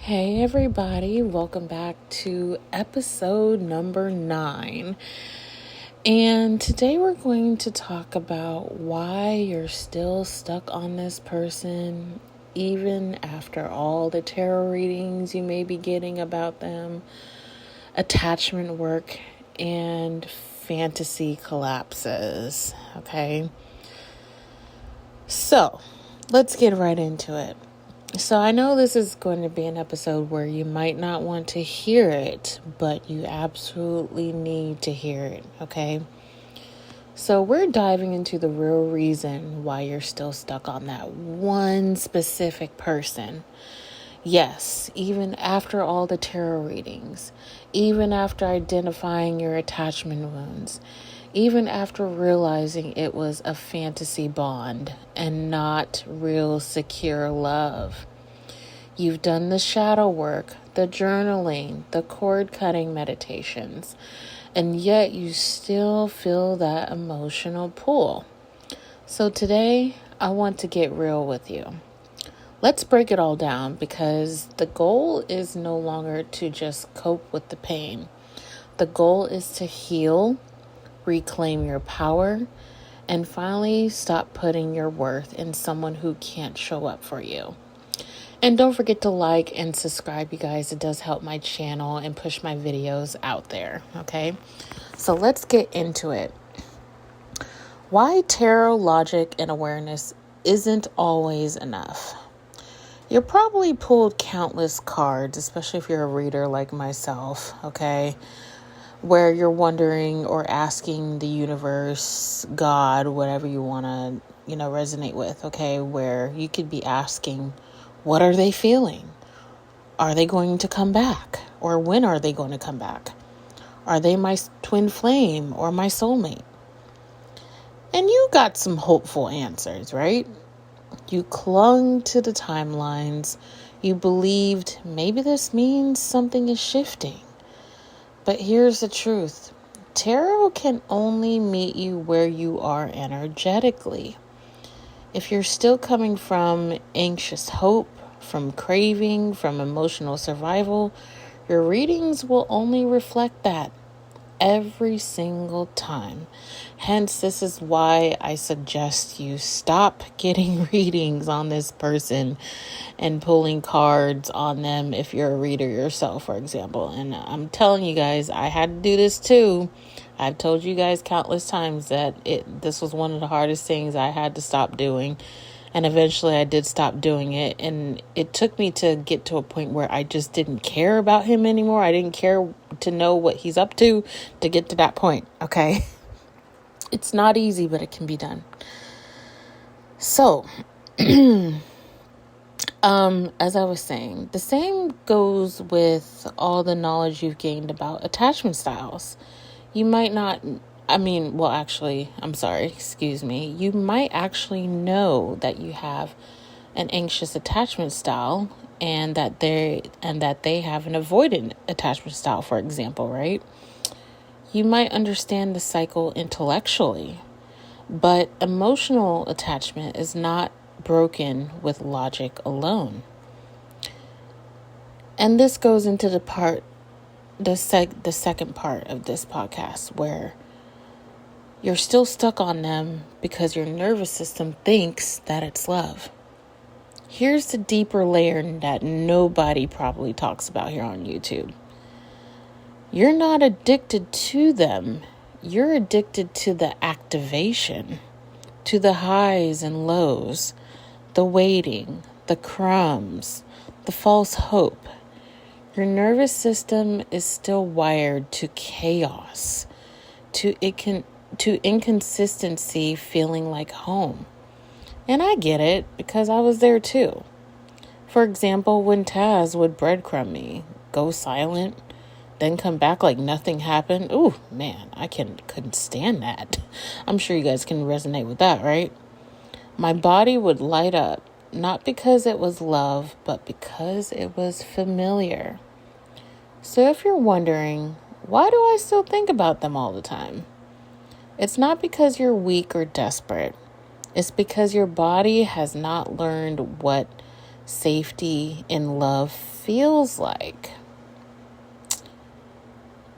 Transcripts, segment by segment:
Hey everybody, welcome back to episode number 9. And today we're going to talk about why you're still stuck on this person even after all the tarot readings you may be getting about them, attachment work, and fantasy collapses. Okay? So, let's get right into it. So I know this is going to be an episode where you might not want to hear it, but you absolutely need to hear it, okay? So we're diving into the real reason why you're still stuck on that one specific person. Yes, even after all the tarot readings, even after identifying your attachment wounds, even after realizing it was a fantasy bond and not real secure love. You've done the shadow work, the journaling, the cord cutting meditations, and yet you still feel that emotional pull. So today, I want to get real with you. Let's break it all down because the goal is no longer to just cope with the pain. The goal is to heal, reclaim your power, and finally stop putting your worth in someone who can't show up for you. And don't forget to like and subscribe, you guys. It does help my channel and push my videos out there, okay? So let's get into it. Why tarot logic and awareness isn't always enough. You've probably pulled countless cards, especially if you're a reader like myself, okay? Where you're wondering or asking the universe, God, whatever you want to, resonate with, okay? Where you could be asking, what are they feeling? Are they going to come back? Or when are they going to come back? Are they my twin flame or my soulmate? And you got some hopeful answers, right? You clung to the timelines. You believed maybe this means something is shifting. But here's the truth. Tarot can only meet you where you are energetically. If you're still coming from anxious hope, from craving, from emotional survival, your readings will only reflect that every single time. Hence, this is why I suggest you stop getting readings on this person and pulling cards on them if you're a reader yourself, for example. And I'm telling you guys, I had to do this too. I've told you guys countless times that this was one of the hardest things I had to stop doing. And eventually I did stop doing it. And it took me to get to a point where I just didn't care about him anymore. I didn't care to know what he's up to get to that point. Okay. It's not easy, but it can be done. So, as I was saying, the same goes with all the knowledge you've gained about attachment styles. You might not, you might actually know that you have an anxious attachment style and that they have an avoidant attachment style, for example, right? You might understand the cycle intellectually, but emotional attachment is not broken with logic alone. And this goes into the second part of this podcast, where you're still stuck on them because your nervous system thinks that it's love. Here's the deeper layer that nobody probably talks about here on YouTube. You're not addicted to them. You're addicted to the activation, to the highs and lows, the waiting, the crumbs, the false hope. Your nervous system is still wired to chaos, to inconsistency feeling like home. And I get it because I was there too. For example, when Taz would breadcrumb me, go silent, then come back like nothing happened. Ooh, man, I couldn't stand that. I'm sure you guys can resonate with that, right? My body would light up, not because it was love, but because it was familiar. So if you're wondering, why do I still think about them all the time? It's not because you're weak or desperate. It's because your body has not learned what safety, and love feels like.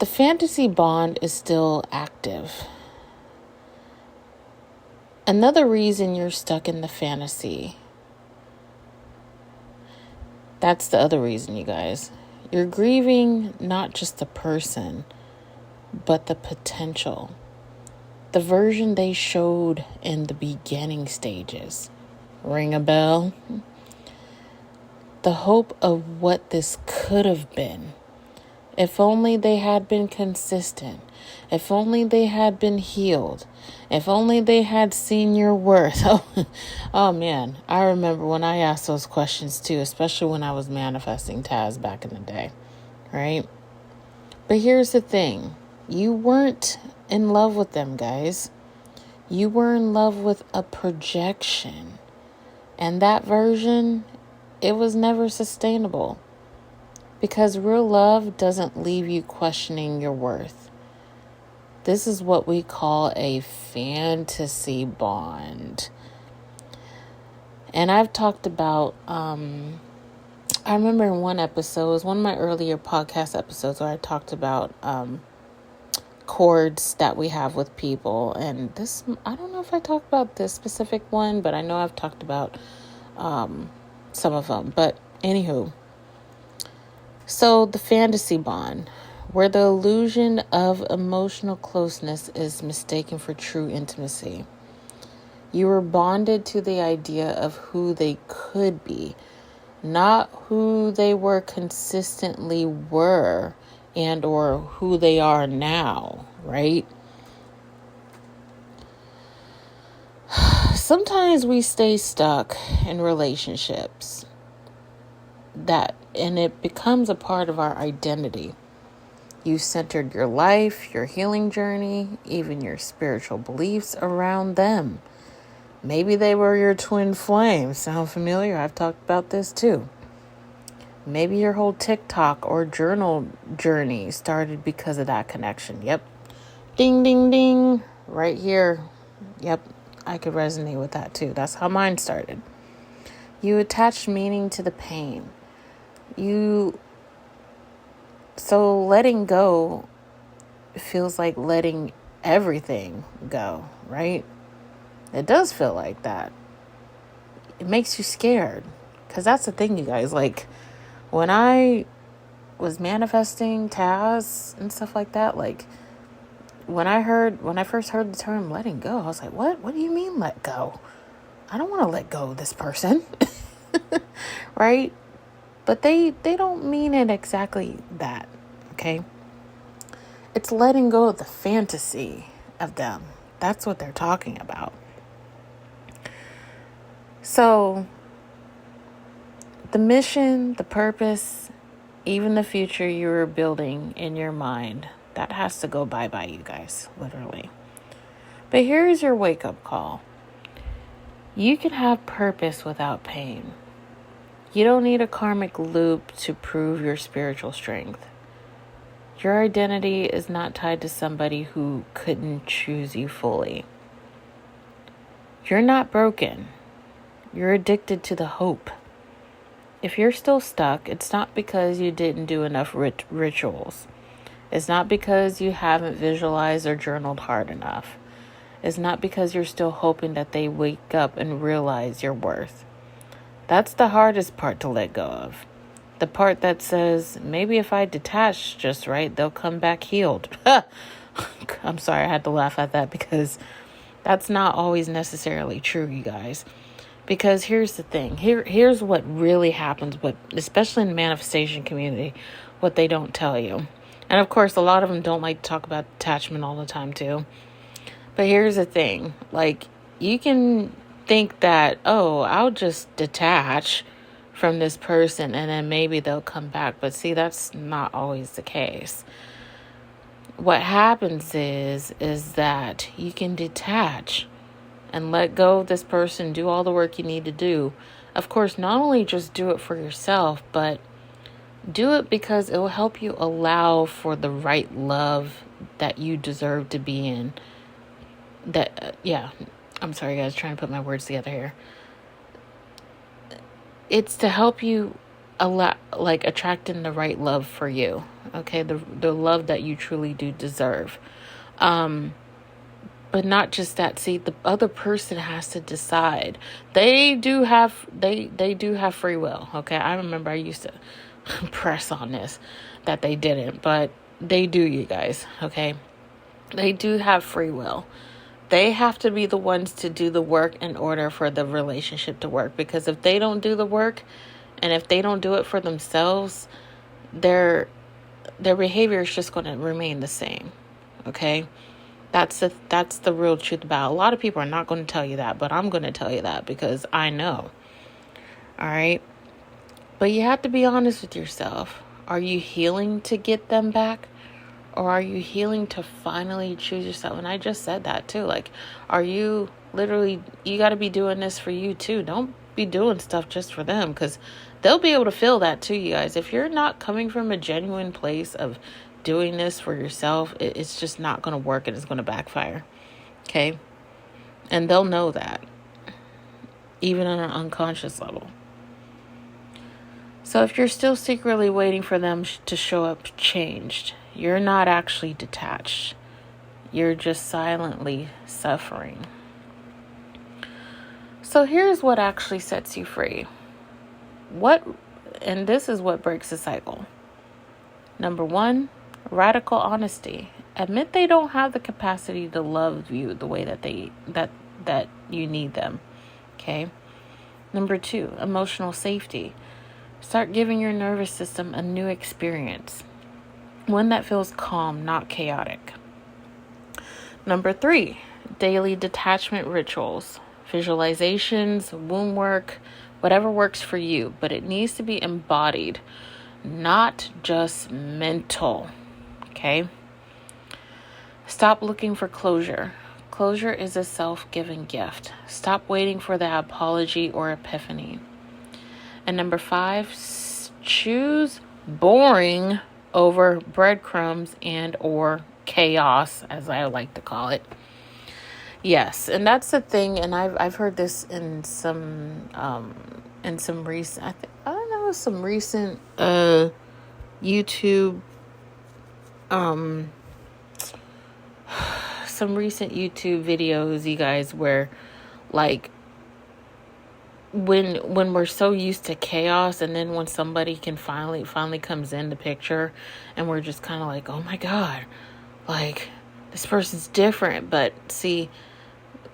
The fantasy bond is still active. Another reason you're stuck in the fantasy. That's the other reason, you guys. You're grieving not just the person, but the potential. The version they showed in the beginning stages. Ring a bell? The hope of what this could have been. If only they had been consistent. If only they had been healed. If only they had seen your worth. Oh man, I remember when I asked those questions too, especially when I was manifesting Taz back in the day, right? But here's the thing. You weren't in love with them, guys. You were in love with a projection. And that version, it was never sustainable. Because real love doesn't leave you questioning your worth. This is what we call a fantasy bond. And I've talked about, I remember in one episode, it was one of my earlier podcast episodes where I talked about chords that we have with people. And this, I don't know if I talked about this specific one, but I know I've talked about some of them. But anywho. So the fantasy bond, where the illusion of emotional closeness is mistaken for true intimacy. You were bonded to the idea of who they could be, not who they were consistently were and or who they are now, right? Sometimes we stay stuck in relationships and it becomes a part of our identity. You centered your life, your healing journey, even your spiritual beliefs around them. Maybe they were your twin flame. Sound familiar? I've talked about this too. Maybe your whole TikTok or journal journey started because of that connection. Yep. Ding, ding, ding. Right here. Yep. I could resonate with that too. That's how mine started. You attached meaning to the pain. So letting go feels like letting everything go, right? It does feel like that. It makes you scared. Because that's the thing, you guys. Like, when I was manifesting Taz and stuff like that, like, when I first heard the term letting go, I was like, what? What do you mean let go? I don't want to let go of this person. Right? But they don't mean it exactly that, okay? It's letting go of the fantasy of them. That's what they're talking about. So, the mission, the purpose, even the future you were building in your mind, that has to go bye-bye, you guys, literally. But here's your wake-up call. You can have purpose without pain. You don't need a karmic loop to prove your spiritual strength. Your identity is not tied to somebody who couldn't choose you fully. You're not broken. You're addicted to the hope. If you're still stuck, it's not because you didn't do enough rituals. It's not because you haven't visualized or journaled hard enough. It's not because you're still hoping that they wake up and realize your worth. That's the hardest part to let go of. The part that says, maybe if I detach just right, they'll come back healed. I'm sorry, I had to laugh at that because that's not always necessarily true, you guys. Because here's the thing. Here's what really happens, especially in the manifestation community, what they don't tell you. And of course, a lot of them don't like to talk about attachment all the time too. But here's the thing. Like, you can think that, oh, I'll just detach from this person and then maybe they'll come back. But see, that's not always the case. What happens is that you can detach and let go of this person, do all the work you need to do. Of course, not only just do it for yourself, but do it because it will help you allow for the right love that you deserve to be in. I'm sorry, guys, trying to put my words together here. it's to help you attract in the right love for you. Okay, the love that you truly do deserve. But not just that. See, the other person has to decide. They do have free will. Okay, I remember I used to press on this that they didn't, but they do, you guys. Okay, they do have free will. They have to be the ones to do the work in order for the relationship to work. Because if they don't do the work, and if they don't do it for themselves, their behavior is just going to remain the same. Okay. That's the real truth about it. A lot of people are not going to tell you that, but I'm going to tell you that because I know. All right. But you have to be honest with yourself. Are you healing to get them back? Or are you healing to finally choose yourself? And I just said that too. Like, are you literally, you got to be doing this for you too. Don't be doing stuff just for them, because they'll be able to feel that too, you guys. If you're not coming from a genuine place of doing this for yourself, it's just not going to work and it's going to backfire. Okay. And they'll know that, even on an unconscious level. So if you're still secretly waiting for them to show up changed, you're not actually detached. You're just silently suffering. So here's what actually sets you free. And this is what breaks the cycle. Number 1, radical honesty. Admit they don't have the capacity to love you the way that you need them. Okay? Number 2, emotional safety. Start giving your nervous system a new experience. One that feels calm, not chaotic. Number 3, daily detachment rituals. Visualizations, womb work, whatever works for you. But it needs to be embodied, not just mental. Okay? Stop looking for closure. Closure is a self-given gift. Stop waiting for the apology or epiphany. And number 5, choose boring over breadcrumbs and or chaos, as I like to call it. Yes, and that's the thing. And I've heard this in some recent, some recent YouTube some recent YouTube videos, you guys, where like when we're so used to chaos, and then when somebody can finally comes in the picture, and we're just kind of like, oh my God, like this person's different. But see,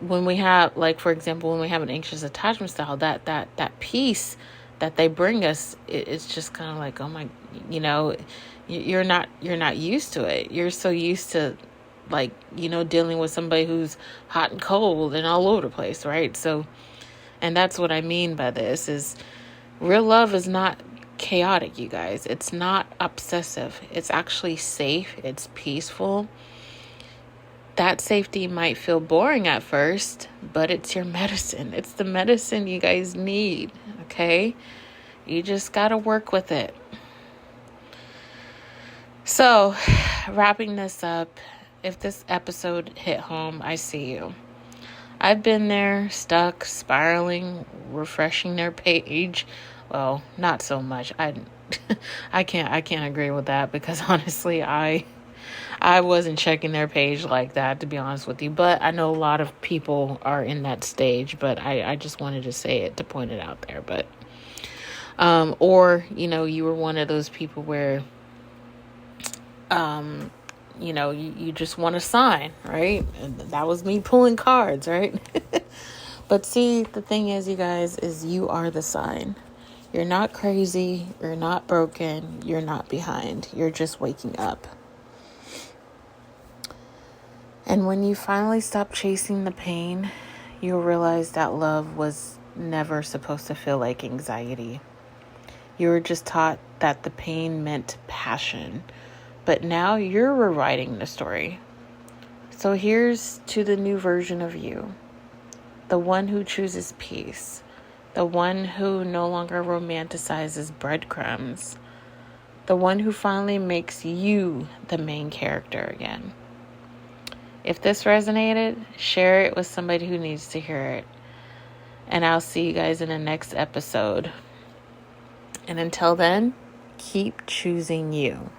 when we have, like, for example, when we have an anxious attachment style, that peace that they bring us, it's just kind of like, oh my, you're not used to it. You're so used to, like, dealing with somebody who's hot and cold and all over the place, right? So, and that's what I mean by this is real love is not chaotic, you guys. It's not obsessive. It's actually safe. It's peaceful. That safety might feel boring at first, but it's your medicine. It's the medicine you guys need, okay? You just got to work with it. So, wrapping this up, if this episode hit home, I see you. I've been there, stuck, spiraling, refreshing their page. Well, not so much. I can't agree with that, because honestly, I wasn't checking their page like that, to be honest with you. But I know a lot of people are in that stage, but I just wanted to say it, to point it out there. But or you were one of those people where you just want a sign, right? And that was me pulling cards, right? But see, the thing is, you guys, is you are the sign. You're not crazy. You're not broken. You're not behind. You're just waking up. And when you finally stop chasing the pain, you'll realize that love was never supposed to feel like anxiety. You were just taught that the pain meant passion. But now you're rewriting the story. So here's to the new version of you. The one who chooses peace. The one who no longer romanticizes breadcrumbs. The one who finally makes you the main character again. If this resonated, share it with somebody who needs to hear it. And I'll see you guys in the next episode. And until then, keep choosing you.